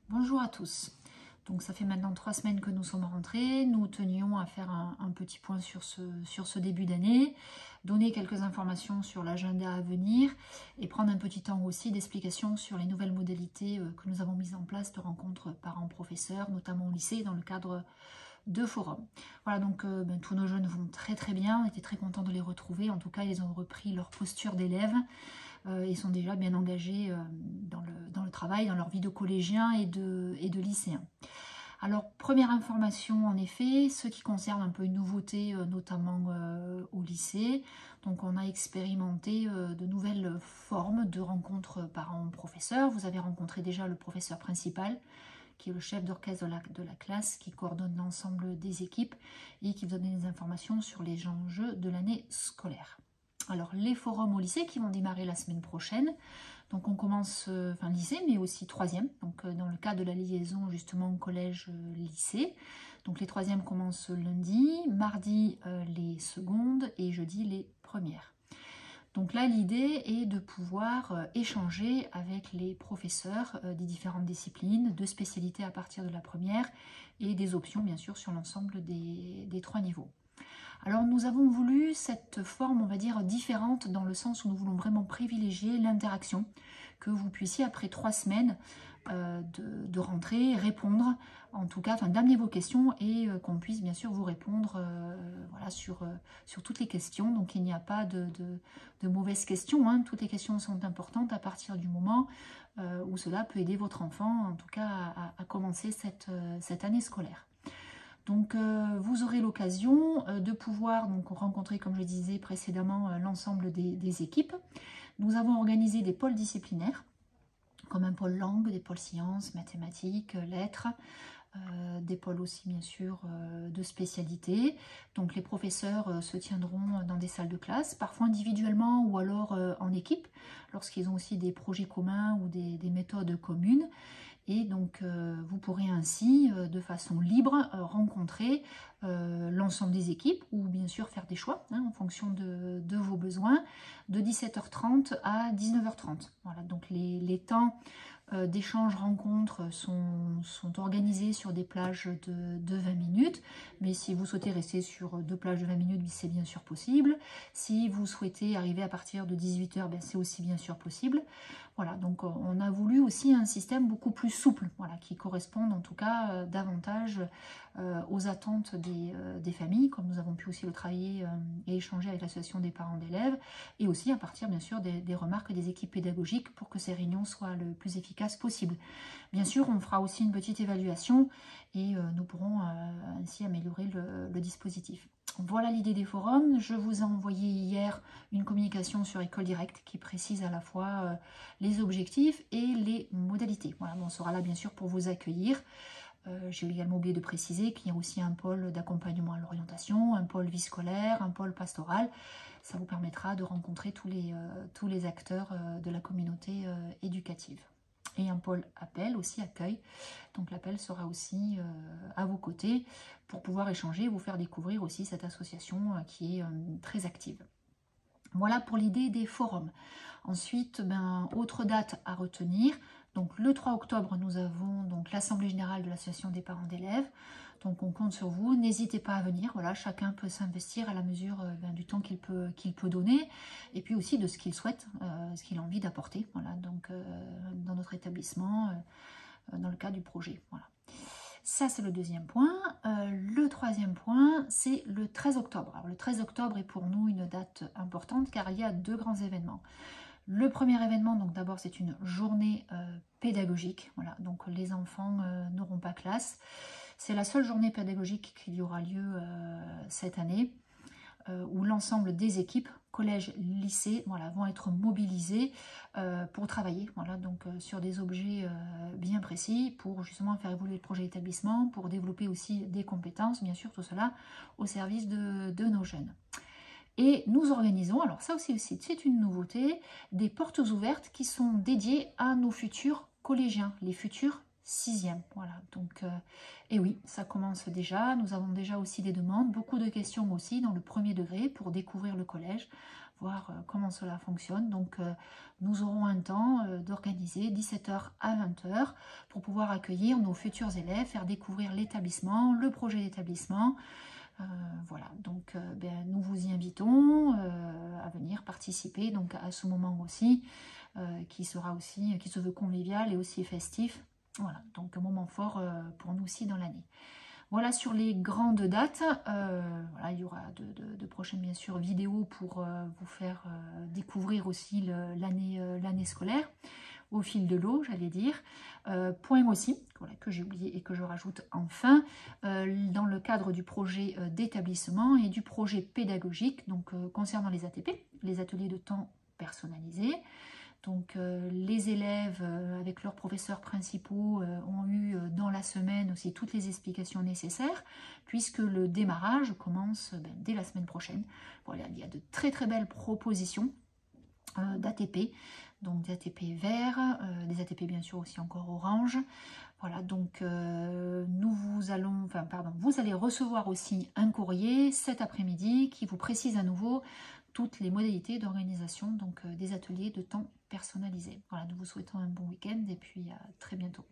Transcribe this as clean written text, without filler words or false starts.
Bonjour à tous. Donc ça fait maintenant 3 semaines que nous sommes rentrés. Nous tenions à faire un petit point sur ce début d'année, donner quelques informations sur l'agenda à venir et prendre un petit temps aussi d'explication sur les nouvelles modalités que nous avons mises en place de rencontres parents-professeurs, notamment au lycée dans le cadre de forums. Voilà, donc tous nos jeunes vont très très bien. On était très contents de les retrouver. En tout cas, ils ont repris leur posture d'élèves. Ils sont déjà bien engagés dans le travail, dans leur vie de collégiens et de lycéens. Alors, première information, en effet, ce qui concerne un peu une nouveauté, notamment au lycée. Donc, on a expérimenté de nouvelles formes de rencontres parents-professeurs. Vous avez rencontré déjà le professeur principal, qui est le chef d'orchestre de la classe, qui coordonne l'ensemble des équipes et qui vous donne des informations sur les enjeux de l'année scolaire. Alors, les forums au lycée qui vont démarrer la semaine prochaine. Donc, on commence, lycée, mais aussi troisième. Donc, dans le cadre de la liaison, justement, collège-lycée. Donc, les troisièmes commencent lundi, mardi, les secondes et jeudi, les premières. Donc là, l'idée est de pouvoir échanger avec les professeurs des différentes disciplines, de spécialités à partir de la première et des options, bien sûr, sur l'ensemble des 3 niveaux. Alors nous avons voulu cette forme, on va dire, différente dans le sens où nous voulons vraiment privilégier l'interaction, que vous puissiez après 3 semaines de rentrer, répondre, en tout cas, d'amener vos questions et qu'on puisse bien sûr vous répondre voilà, sur toutes les questions. Donc il n'y a pas de mauvaises questions, hein. Toutes les questions sont importantes à partir du moment où cela peut aider votre enfant, en tout cas, à commencer cette année scolaire. Donc vous aurez l'occasion de pouvoir rencontrer, comme je disais précédemment, l'ensemble des équipes. Nous avons organisé des pôles disciplinaires, comme un pôle langue, des pôles sciences, mathématiques, lettres, des pôles aussi bien sûr de spécialité. Donc les professeurs se tiendront dans des salles de classe, parfois individuellement ou alors en équipe, lorsqu'ils ont aussi des projets communs ou des méthodes communes. Et donc, vous pourrez ainsi, de façon libre, rencontrer l'ensemble des équipes ou bien sûr faire des choix en fonction de vos besoins, de 17h30 à 19h30. Voilà, donc les temps d'échange rencontres sont organisés sur des plages de 20 minutes, mais si vous souhaitez rester sur 2 plages de 20 minutes, c'est bien sûr possible. Si vous souhaitez arriver à partir de 18h, c'est aussi bien sûr possible. Voilà, donc on a voulu aussi un système beaucoup plus souple, voilà, qui corresponde en tout cas davantage aux attentes des familles, comme nous avons pu aussi le travailler et échanger avec l'association des parents d'élèves, et aussi à partir bien sûr des remarques des équipes pédagogiques pour que ces réunions soient le plus efficaces possible. Bien sûr, on fera aussi une petite évaluation et nous pourrons ainsi améliorer le dispositif. Voilà l'idée des forums. Je vous ai envoyé hier une communication sur École Directe qui précise à la fois les objectifs et les modalités. Voilà, on sera là bien sûr pour vous accueillir. J'ai également oublié de préciser qu'il y a aussi un pôle d'accompagnement à l'orientation, un pôle vie scolaire, un pôle pastoral. Ça vous permettra de rencontrer tous les acteurs de la communauté éducative. Et un pôle appel, aussi accueil. Donc l'appel sera aussi à vos côtés pour pouvoir échanger, vous faire découvrir aussi cette association qui est très active. Voilà pour l'idée des forums. Ensuite, autre date à retenir. Donc le 3 octobre, nous avons donc l'Assemblée Générale de l'Association des parents d'élèves. Donc on compte sur vous, n'hésitez pas à venir, voilà, chacun peut s'investir à la mesure du temps qu'il peut donner, et puis aussi de ce qu'il souhaite, ce qu'il a envie d'apporter, voilà, donc dans notre établissement, dans le cadre du projet, voilà. Ça, c'est le deuxième point. Le troisième point, c'est le 13 octobre. Alors, le 13 octobre est pour nous une date importante car il y a 2 grands événements. Le premier événement, donc d'abord, c'est une journée pédagogique. Voilà, donc les enfants n'auront pas classe. C'est la seule journée pédagogique qui aura lieu cette année, où l'ensemble des équipes, collège, lycée, voilà, vont être mobilisées pour travailler, voilà, donc sur des objets bien précis, pour justement faire évoluer le projet d'établissement, pour développer aussi des compétences, bien sûr, tout cela au service de nos jeunes. Et nous organisons, alors ça aussi c'est une nouveauté, des portes ouvertes qui sont dédiées à nos futurs collégiens, les futurs 6e. Voilà, donc, et oui, ça commence déjà. Nous avons déjà aussi des demandes, beaucoup de questions aussi dans le premier degré pour découvrir le collège. voir comment cela fonctionne. Donc nous aurons un temps d'organiser 17h à 20h pour pouvoir accueillir nos futurs élèves, faire découvrir l'établissement, le projet d'établissement. Voilà, donc nous vous y invitons à venir participer donc à ce moment aussi, qui se veut convivial et aussi festif. Voilà, donc un moment fort pour nous aussi dans l'année. Voilà sur les grandes dates. Voilà, il y aura de prochaines bien sûr vidéos pour vous faire découvrir aussi l'année scolaire au fil de l'eau, j'allais dire. Point aussi, voilà, que j'ai oublié et que je rajoute enfin, dans le cadre du projet d'établissement et du projet pédagogique, donc concernant les ATP, les ateliers de temps personnalisés. Donc les élèves avec leurs professeurs principaux ont eu dans la semaine aussi toutes les explications nécessaires, puisque le démarrage commence dès la semaine prochaine. Voilà, il y a de très très belles propositions d'ATP, donc des ATP verts, des ATP bien sûr aussi encore orange. Voilà, donc vous allez recevoir aussi un courrier cet après-midi qui vous précise à nouveau toutes les modalités d'organisation donc des ateliers de temps personnalisés. Voilà, nous vous souhaitons un bon week-end et puis à très bientôt.